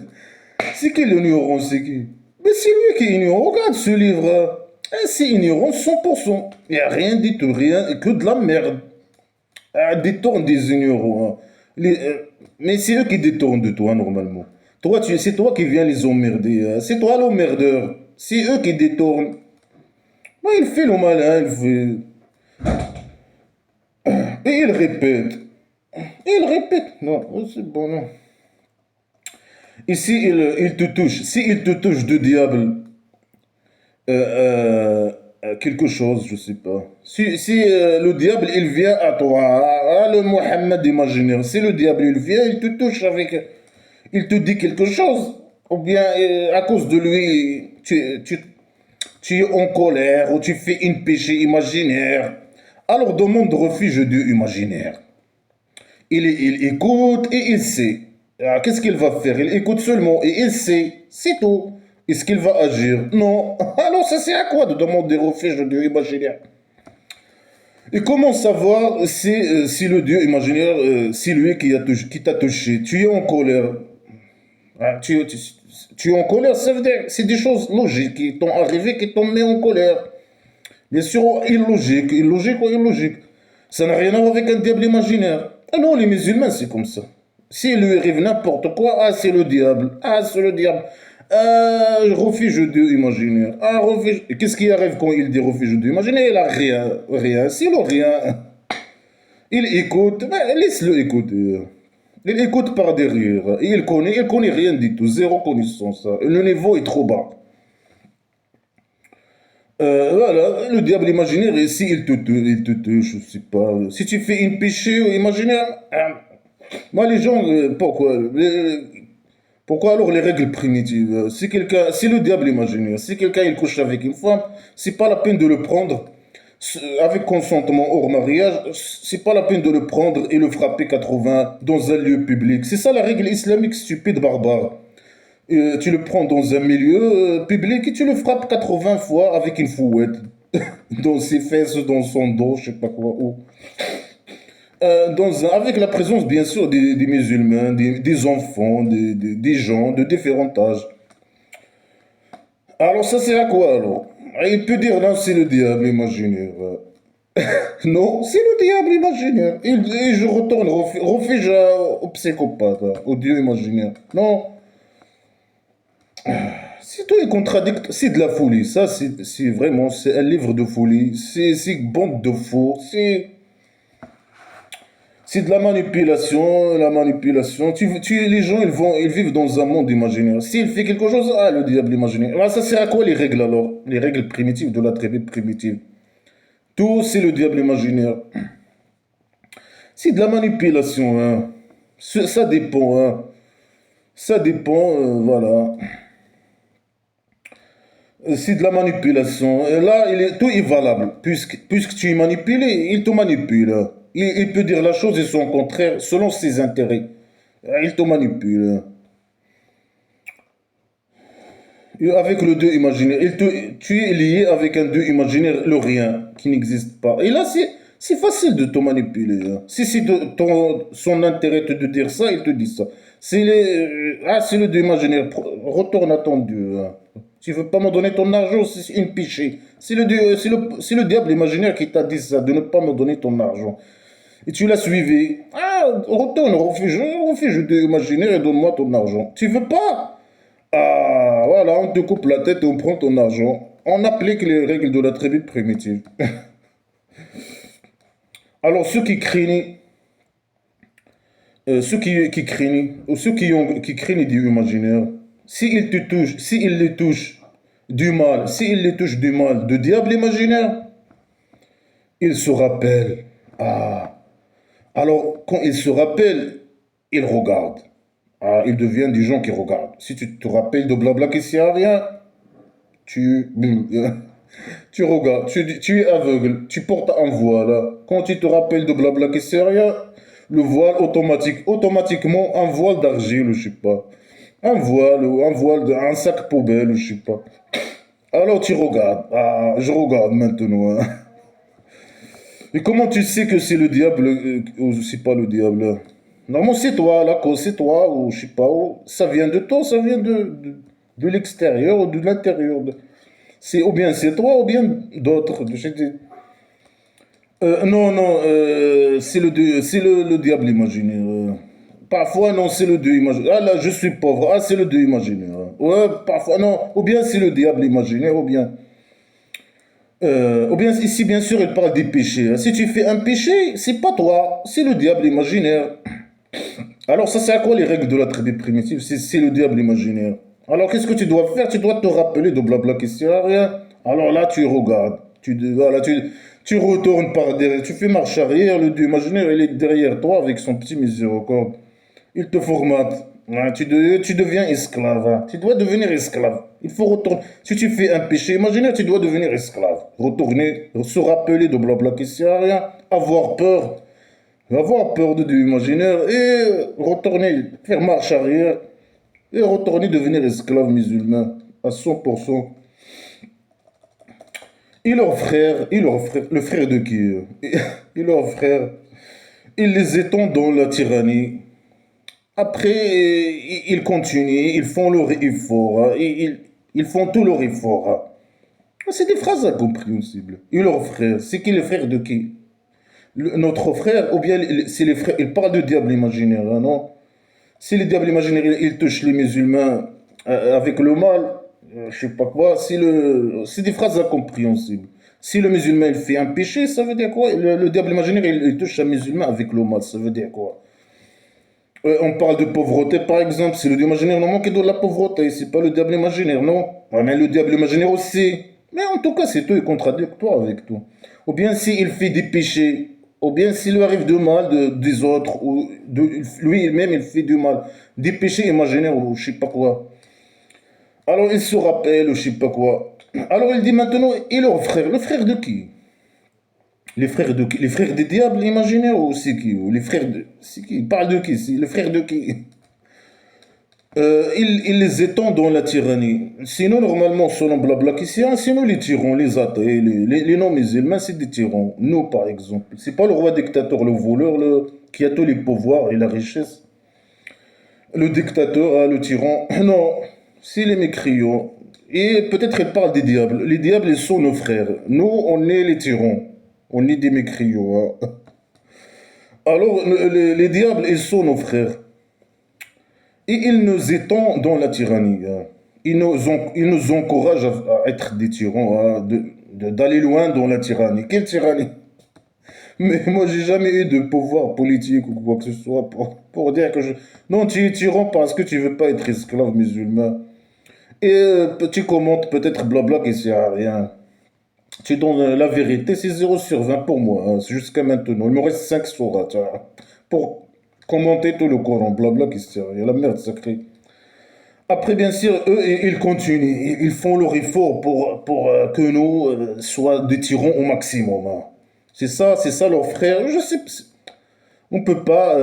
c'est qui l'ignorant, c'est qui? Mais c'est lui qui est ignorant. Regarde ce livre. Hein. C'est ignorant 100%. Il n'y a rien dit, rien, que de la merde. Détourne des ignorants. Hein. Mais c'est eux qui détournent de toi, normalement. Toi, c'est toi qui viens les emmerder. C'est toi l'emmerdeur. C'est eux qui détournent. Ouais, il fait le malin, il fait... Et il répète. Il répète. Non, c'est bon, non. Ici, il te touche. Si il te touche de diable, quelque chose, je sais pas. Si le diable, il vient à toi, le Mohammed imaginaire, si le diable, il vient, il te touche avec... Il te dit quelque chose, ou bien à cause de lui, tu es en colère, ou tu fais une péché imaginaire, alors demande refuge de Dieu imaginaire. Il écoute et il sait. Ah, qu'est-ce qu'il va faire? Il écoute seulement et il sait. C'est tout. Est-ce qu'il va agir? Non. Alors ça sert à quoi de demander refuge de Dieu imaginaire? Et comment savoir si le Dieu imaginaire, si lui qui t'a touché, tu es en colère? Ah, tu es en colère, ça veut dire c'est des choses logiques qui t'ont arrivé, qui t'ont mis en colère. Bien sûr, illogique ou illogique. Ça n'a rien à voir avec un diable imaginaire. Ah non, les musulmans, c'est comme ça. S'il lui arrive n'importe quoi, ah, c'est le diable. Ah, c'est le diable. Ah, refuge Dieu imaginaire. Ah, refuge. Qu'est-ce qui arrive quand il dit refuge Dieu imaginaire? Il a rien. Rien. C'est le rien. Il écoute. Ben, laisse-le écouter. Il écoute par derrière. Il connaît rien du tout. Zéro connaissance. Le niveau est trop bas. Voilà, le diable imaginaire, ici, il te touche, je sais pas. Si tu fais une péché imaginaire, moi, les gens, pourquoi alors les règles primitives? Si le diable imaginaire, si quelqu'un il couche avec une femme, c'est pas la peine de le prendre avec consentement hors mariage, c'est pas la peine de le prendre et le frapper 80 dans un lieu public. C'est ça la règle islamique stupide, barbare. Tu le prends dans un milieu public et tu le frappes 80 fois avec une fouette. Dans ses fesses, dans son dos, je sais pas quoi. Où. Avec la présence, bien sûr, des musulmans, des enfants, des gens de différents âges. Alors, ça sert à quoi alors? Il peut dire, non, c'est le diable imaginaire. Non, c'est le diable imaginaire. Et je retourne, refuge au psychopathe, au dieu imaginaire. Non. C'est tout est contradictoire, c'est de la folie. Ça, c'est vraiment, c'est un livre de folie. C'est une bande de fous. C'est de la manipulation, la manipulation. Les gens, ils vivent dans un monde imaginaire. S'il fait quelque chose, ah, le diable imaginaire. Ah, ça sert à quoi les règles alors? Les règles primitives de la tribu primitive. Tout, c'est le diable imaginaire. C'est de la manipulation, hein. Ça dépend, hein. Ça dépend, voilà. C'est de la manipulation. Et là, tout est valable. Puisque tu es manipulé, il te manipule. Il peut dire la chose et son contraire selon ses intérêts. Il te manipule. Et avec le Dieu imaginaire, tu es lié avec un Dieu imaginaire, le rien, qui n'existe pas. Et là, c'est facile de te manipuler, hein. Si c'est son intérêt de dire ça, il te dit ça. C'est le Dieu imaginaire. Retourne à ton Dieu, hein. Tu veux pas me donner ton argent, c'est une péché. C'est le diable imaginaire qui t'a dit ça, de ne pas me donner ton argent. Et tu l'as suivi. Ah, retourne, refuse le Dieu imaginaire et donne-moi ton argent. Tu veux pas? Ah, voilà, on te coupe la tête et on prend ton argent. On applique les règles de la tribu primitive. Alors, ceux qui craignent, qui craignent, ou qui craignent Dieu imaginaire, s'ils les touchent du mal, s'ils les touchent du mal, de diable imaginaire, ils se rappellent. Ah, alors quand ils se rappellent, ils regardent. Ah, ils deviennent des gens qui regardent. Si tu te rappelles de blabla qui sert à rien, tu, tu regardes, tu es aveugle, tu portes un voile, hein. Quand tu te rappelles de blabla qui sert à rien, le voile automatiquement un voile d'argile, je sais pas. Un sac poubelle, je sais pas. Alors tu regardes. Ah, je regarde maintenant, hein. Et comment tu sais que c'est le diable ou c'est pas le diable, hein? Normalement, c'est toi, la cause, c'est toi, ou je sais pas, ça vient de toi, ça vient de l'extérieur ou de l'intérieur. Ou bien c'est toi, ou bien d'autres. Non, non, c'est le diable imaginaire. Parfois, non, c'est le Dieu imaginaire. Ah là, je suis pauvre. Ah, c'est le Dieu imaginaire. Ouais, parfois, non. Ou bien c'est le diable imaginaire, ou bien ici, bien sûr, il parle des péchés. Si tu fais un péché, c'est pas toi, c'est le diable imaginaire. Alors, ça, c'est à quoi les règles de la tribu primitive? C'est le diable imaginaire. Alors, qu'est-ce que tu dois faire? Tu dois te rappeler de blabla qui sert à rien. Alors là, tu regardes. Voilà, tu retournes par derrière. Tu fais marche arrière. Le dieu imaginaire, il est derrière toi avec son petit miséricorde. Il te formate. Hein, tu deviens esclave. Hein. Tu dois devenir esclave. Il faut retourner. Si tu fais un péché imaginaire, tu dois devenir esclave. Retourner, se rappeler de blabla qui sert à rien. Avoir peur de Dieu imaginaire et retourner, faire marche arrière et retourner devenir esclave musulman à 100%. Le frère de qui et leur frère, ils les étendent dans la tyrannie. Après, ils continuent, ils font leur effort, hein, ils font tout leur effort. Hein. C'est des phrases incompréhensibles. Et leur frère, c'est qui le frère de qui? Notre frère, ou bien c'est les frères, il parle de diable imaginaire, hein, non? Si le diable imaginaire, il touche les musulmans avec le mal, je sais pas quoi, c'est des phrases incompréhensibles. Si le musulman il fait un péché, ça veut dire quoi? Le diable imaginaire, il touche un musulman avec le mal, ça veut dire quoi? On parle de pauvreté, par exemple. C'est le diable imaginaire normalement qui donne la pauvreté. C'est pas le diable imaginaire, non. Ouais, mais le diable imaginaire aussi. Mais en tout cas, c'est tout est contradictoire avec tout. Ou bien s'il fait des péchés, ou bien s'il lui arrive de mal des autres, ou lui-même il fait du mal. Des péchés imaginaires ou je sais pas quoi. Alors il se rappelle ou je sais pas quoi. Alors il dit maintenant, et leur frère? Le frère de qui? Les frères de qui? Les frères des diables imaginaires ou c'est qui? Ou les frères de. C'est qui? Il parle de qui? C'est le frère de qui? Il les étend dans la tyrannie. Sinon, normalement, selon Blabla qui c'est, sinon les tyrans, les athées, les non-musulmans, c'est des tyrans. Nous, par exemple. C'est pas le roi dictateur, le voleur, qui a tous les pouvoirs et la richesse. Le dictateur, le tyran. Non, c'est les mécréants. Et peut-être il parle des diables. Les diables, ils sont nos frères. Nous, on est les tyrans. On est des mécréants. Hein. Alors, les diables, ils sont nos frères. Et ils nous étendent dans la tyrannie. Hein. Ils nous encouragent à être des tyrans, hein, d'aller loin dans la tyrannie. Quelle tyrannie? Mais moi, j'ai jamais eu de pouvoir politique ou quoi que ce soit pour dire que je... Non, tu es tyran parce que tu veux pas être esclave musulman. Et tu commentes peut-être blabla qui sert à rien. Tu donnes la vérité, c'est 0/20 pour moi, hein, c'est jusqu'à maintenant. Il me reste 5 sourates hein, pour commenter tout le Coran, blabla qui sert à rien, la merde sacrée. Après, bien sûr, eux, ils continuent, ils font leur effort pour que nous soient des tyrans au maximum. Hein. C'est ça leur frère. Je sais, on peut pas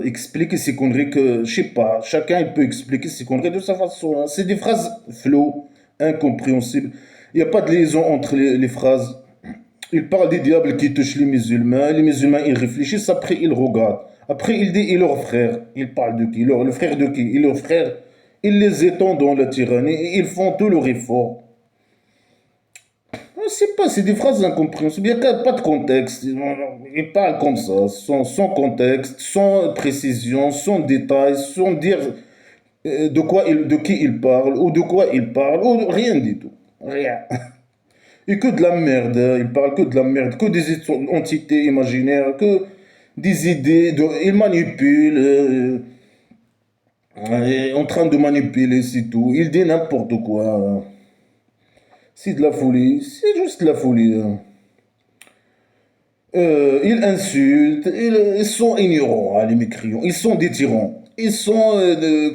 expliquer ces conneries que, je sais pas, chacun il peut expliquer ces conneries de sa façon. Hein. C'est des phrases floues, incompréhensibles. Il n'y a pas de liaison entre les phrases. Il parle des diables qui touchent les musulmans ils réfléchissent, après ils regardent. Après il dit, et leur frère, il parle de qui? Le frère de qui? Et leur frère, ils les étendent dans la tyrannie et ils font tout leur effort. Je sais pas, c'est des phrases incompréhensibles, il n'y a pas de contexte. Il parle comme ça, sans contexte, sans précision, sans détail, sans dire de qui il parle, ou de quoi il parle, ou rien du tout. Rien. Et que de la merde, hein. Il parle que de la merde, que des entités imaginaires, que des idées, il manipule, en train de manipuler, c'est tout. Il dit n'importe quoi. Hein. C'est de la folie, c'est juste de la folie. Hein. Ils insultent, ils sont ignorants, hein, les mécréants. Ils sont des tyrans. Ils sont,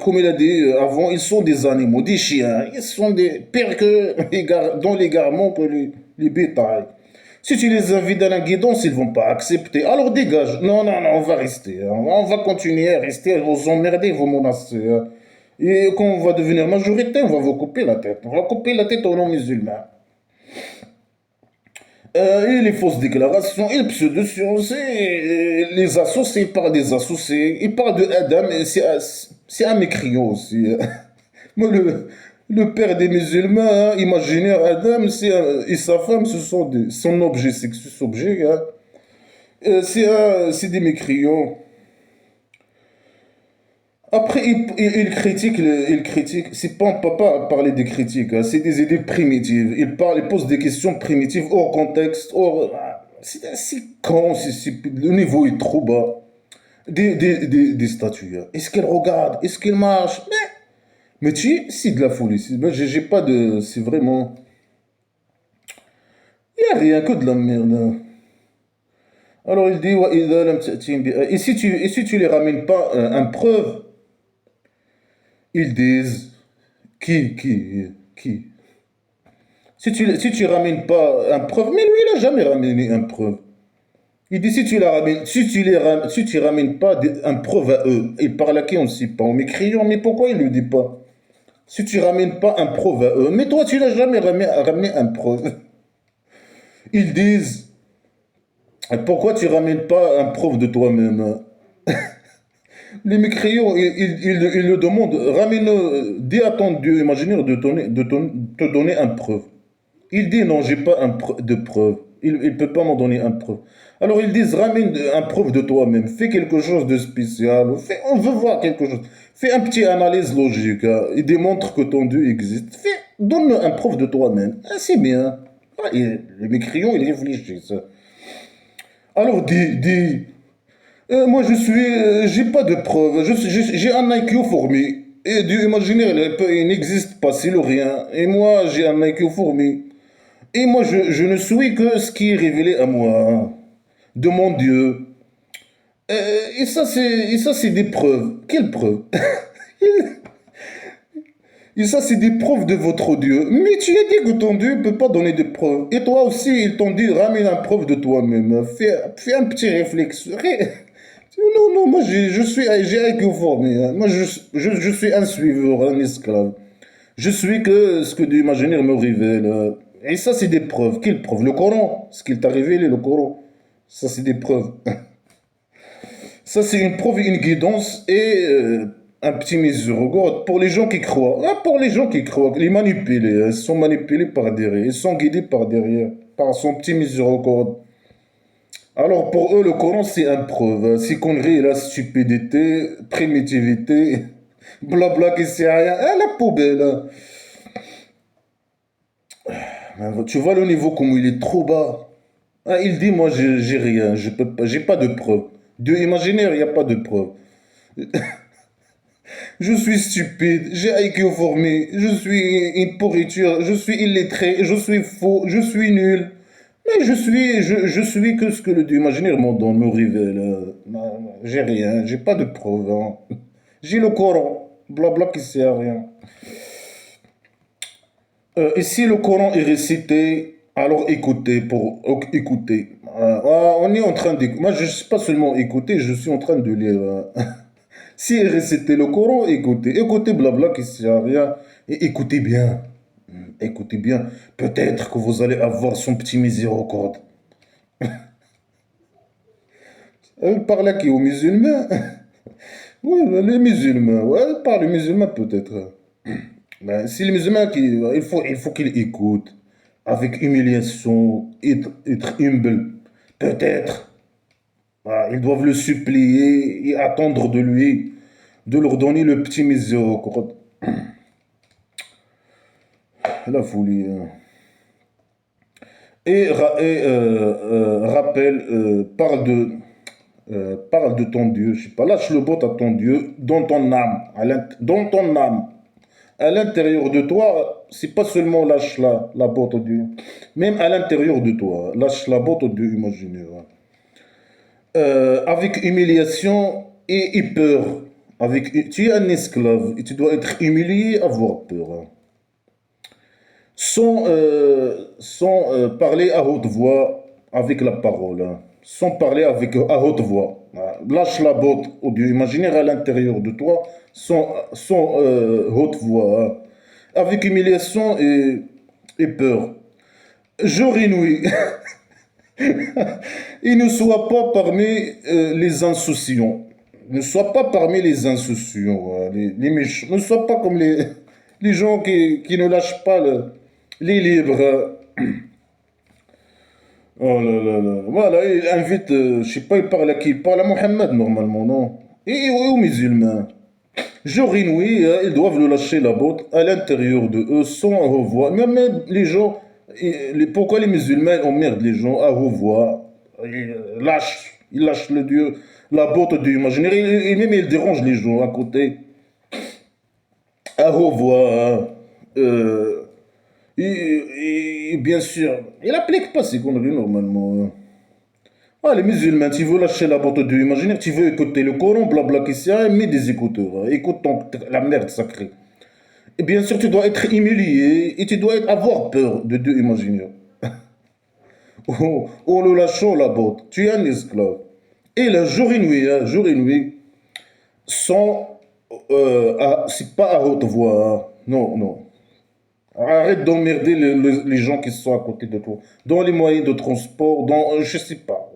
comme il a dit avant, ils sont des animaux, des chiens. Ils sont des pires que dans l'égarement que les bétails. Si tu les invites dans la guidance, ils ne vont pas accepter. Alors dégage. Non, non, non, on va rester. Hein. On va continuer à rester, à vous emmerder, vous menacer. Hein. Et quand on va devenir majorité, on va vous couper la tête. On va couper la tête aux non-musulmans. Et les fausses déclarations, et le pseudo-science, les associés, il parle des associés, il parle de Adam, et c'est un mécréant aussi. Moi, le père des musulmans, hein, imaginez Adam et sa femme, ce sont son objet sexuel, objet, hein. C'est des mécréants. Après, il critique, il critique. C'est pas, on peut pas parler des critiques, hein, c'est des idées primitives. Il parle, il pose des questions primitives hors contexte, hors. C'est con, le niveau est trop bas. Des statues, hein. Est-ce qu'elles regardent? Est-ce qu'elles marchent? Mais c'est de la folie. J'ai pas de. C'est vraiment. Il n'y a rien que de la merde, hein. Alors il dit, et si tu les ramènes pas en preuve, ils disent, qui? Si tu ramènes pas un preuve, mais lui il a jamais ramené un preuve. Il dit, si tu la ramènes, si tu ramènes pas un preuve à eux, il parle à qui on ne sait pas, on m'écriant, mais pourquoi il ne le dit pas? Si tu ramènes pas un preuve à eux, mais toi tu n'as jamais ramené un preuve. Ils disent, pourquoi tu ramènes pas un preuve de toi-même? Les mécréants, ils le demandent, ramène, dis à ton Dieu imaginaire te donner une preuve. Il dit non, j'ai pas de preuve. Il ne peut pas m'en donner une preuve. Alors ils disent, ramène un preuve de toi-même, fais quelque chose de spécial, on veut voir quelque chose. Fais un petit analyse logique, hein. Il démontre que ton Dieu existe. Donne-moi un preuve de toi-même. Ah, c'est bien. Ah, les mécréants, ils réfléchissent. Alors moi j'ai pas de preuves. J'ai un IQ fourmi. Et Dieu imaginaire, il n'existe pas, c'est le rien. Et moi, j'ai un IQ fourmi. Et moi, je ne suis que ce qui est révélé à moi, hein, de mon Dieu. Et ça, c'est des preuves. Quelles preuves? Et ça, c'est des preuves de votre Dieu. Mais tu as dit que ton Dieu ne peut pas donner de preuves. Et toi aussi, ils t'ont dit, ramène une preuve de toi-même. Fais un petit réflexe. Non, non, moi, j'ai IQ formé, hein. Moi, je suis un suiveur, un esclave. Je suis que ce que Dieu imaginaire me révèle, hein. Et ça, c'est des preuves. Quelles preuves? Le Coran. Ce qu'il t'a révélé, le Coran. Ça, c'est des preuves. Ça, c'est une preuve, une guidance et un petit miséricorde pour les gens qui croient. Ah, pour les gens qui croient, les manipulés, hein, ils sont manipulés par derrière, ils sont guidés par derrière, par son petit miséricorde. Alors pour eux, le Coran, c'est une preuve, hein. C'est connerie, la stupidité, primitivité, blabla qui sert à rien. Ah, la poubelle, hein. Tu vois le niveau comme il est trop bas. Ah, il dit, moi, j'ai rien, je peux pas, j'ai pas de preuve. Dieu imaginaire, il n'y a pas de preuve. Je suis stupide, j'ai IQ formé, je suis une pourriture, je suis illettré, je suis faux, je suis nul. Mais je suis que ce que le Dieu imaginaire m'en donne, me révèle. J'ai rien, j'ai pas de preuve, hein. J'ai le Coran, blabla qui sert à rien. Et si le Coran est récité, alors écoutez écouter. On est en train d'écouter. Moi, je ne suis pas seulement écouter, je suis en train de lire, hein. Si réciter le Coran, écoutez. Écoutez blabla qui sert à rien. Et écoutez bien. Écoutez bien. Peut-être que vous allez avoir son petit miséricorde. Elle parle à qui? Aux musulmans? Oui, les musulmans. Ouais, elle parle aux musulmans peut-être. Ben, si les musulmans, il faut qu'ils écoutent. Avec humiliation, être humble. Peut-être. Ah, ils doivent le supplier et attendre de lui de leur donner le petit miséricorde. La folie, hein. Rappelle, parle de ton Dieu, je sais pas, lâche le bot à ton Dieu, dans ton âme, dans ton âme. À l'intérieur de toi, c'est pas seulement lâche la botte au Dieu, même à l'intérieur de toi, lâche la botte au Dieu imaginaire, hein. Avec humiliation et peur. Tu es un esclave et tu dois être humilié, avoir peur, hein. Sans parler à haute voix avec la parole, hein. Sans parler à haute voix. Lâche la botte au Dieu imaginaire à l'intérieur de toi, sans haute voix, hein. Avec humiliation et peur. Jour et nuit. Et ne sois pas parmi les insouciants. Ne sois pas parmi les insouciants, hein, les méchants. Ne sois pas comme les gens qui ne lâchent pas les livres. Oh là là là. Voilà, il invite, je sais pas, il parle à qui? Il parle à Mohammed normalement, non? Et aux musulmans. Jour et nuit, ils doivent le lâcher la botte à l'intérieur de eux sans revoir. Même les gens, pourquoi les musulmans emmerdent les gens à revoir? Ils lâchent le Dieu, la botte du imaginaire, et même ils dérangent les gens à côté à revoir. Euh, et bien sûr, il n'applique pas ces conneries normalement. Ah, les musulmans, tu veux lâcher la botte de l'imaginaire, tu veux écouter le Coran, blabla, qui s'y a, mets des écouteurs. Écoute la merde sacrée. Et bien sûr, tu dois être humilié et tu dois avoir peur de Dieu imaginaire. En le lâchant la botte, tu es un esclave. Et là, jour et nuit, sans. C'est pas à haute voix, hein. Non, non. Arrête d'emmerder les gens qui sont à côté de toi. Dans les moyens de transport, dans. Je sais pas.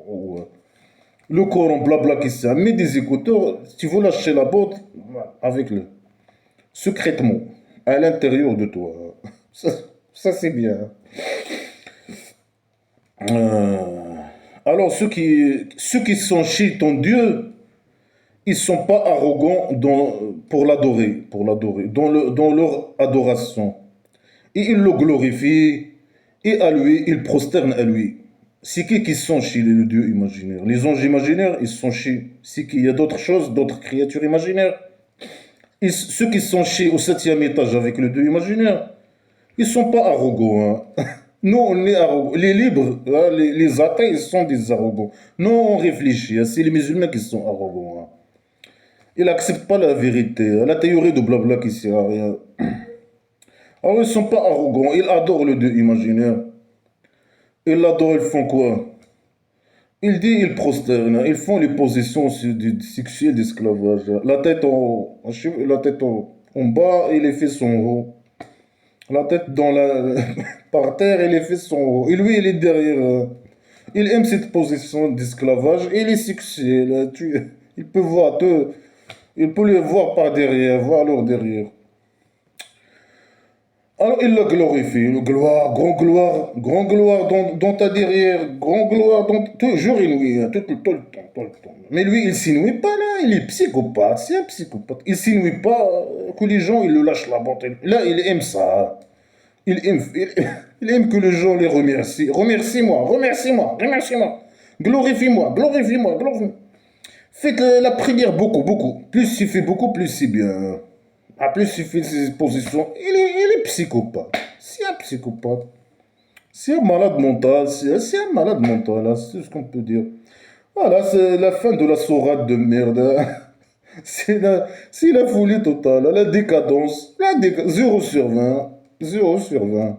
Le Coran, blabla, qui s'y a. Mets des écouteurs, tu veux lâcher la botte, avec le. Secrètement, à l'intérieur de toi. Ça, ça, c'est bien. Euh, alors, ceux qui sont chez ton Dieu, ils sont pas arrogants pour l'adorer, dans leur adoration. Et ils le glorifient, et à lui, ils prosternent à lui. C'est qui sont chez le Dieu imaginaire? Les anges imaginaires, ils sont chez. C'est qu'il y a d'autres choses, d'autres créatures imaginaires. Ceux qui sont chez au septième étage avec le Dieu imaginaire, ils sont pas arrogants, hein. Nous, on est arrogants. Les libres, hein, les athées, ils sont des arrogants. Nous, on réfléchit, hein. C'est les musulmans qui sont arrogants, hein. Ils n'acceptent pas la vérité, hein. La théorie de blabla qui sert à rien. Alors, ils ne sont pas arrogants. Ils adorent le Dieu imaginaire. Ils l'adorent, ils font quoi? Il dit, ils prosternent, hein. Ils font les positions sexuelles d'esclavage. La tête en bas et les fesses en haut. La tête par terre et les fesses en haut. Et lui, il est derrière, hein. Il aime cette position d'esclavage et il est sexuel, hein. Il peut voir tout. Il peut les voir par derrière, voir leur derrière. Alors il le glorifie, le grand gloire dans ta derrière, grand gloire dans toujours il nuit, hein, tout le temps, tout le temps. Mais lui, il s'inouïe pas là, il est psychopathe, c'est un psychopathe. Il s'inouïe pas que les gens, ils le lâchent la bande. Là, il aime ça. Il aime que les gens les remercient. Remercie-moi, remercie-moi, remercie-moi. Glorifie-moi, glorifie-moi, glorifie-moi. Faites la prière beaucoup, beaucoup. Plus tu fais beaucoup, plus c'est bien. Ah, plus il fait ses positions. Il est psychopathe. C'est un psychopathe. C'est un malade mental. C'est un malade mental, hein. C'est ce qu'on peut dire. Voilà, c'est la fin de la sourate de merde, hein. C'est la folie totale, la décadence. 0 sur 20. 0 sur 20.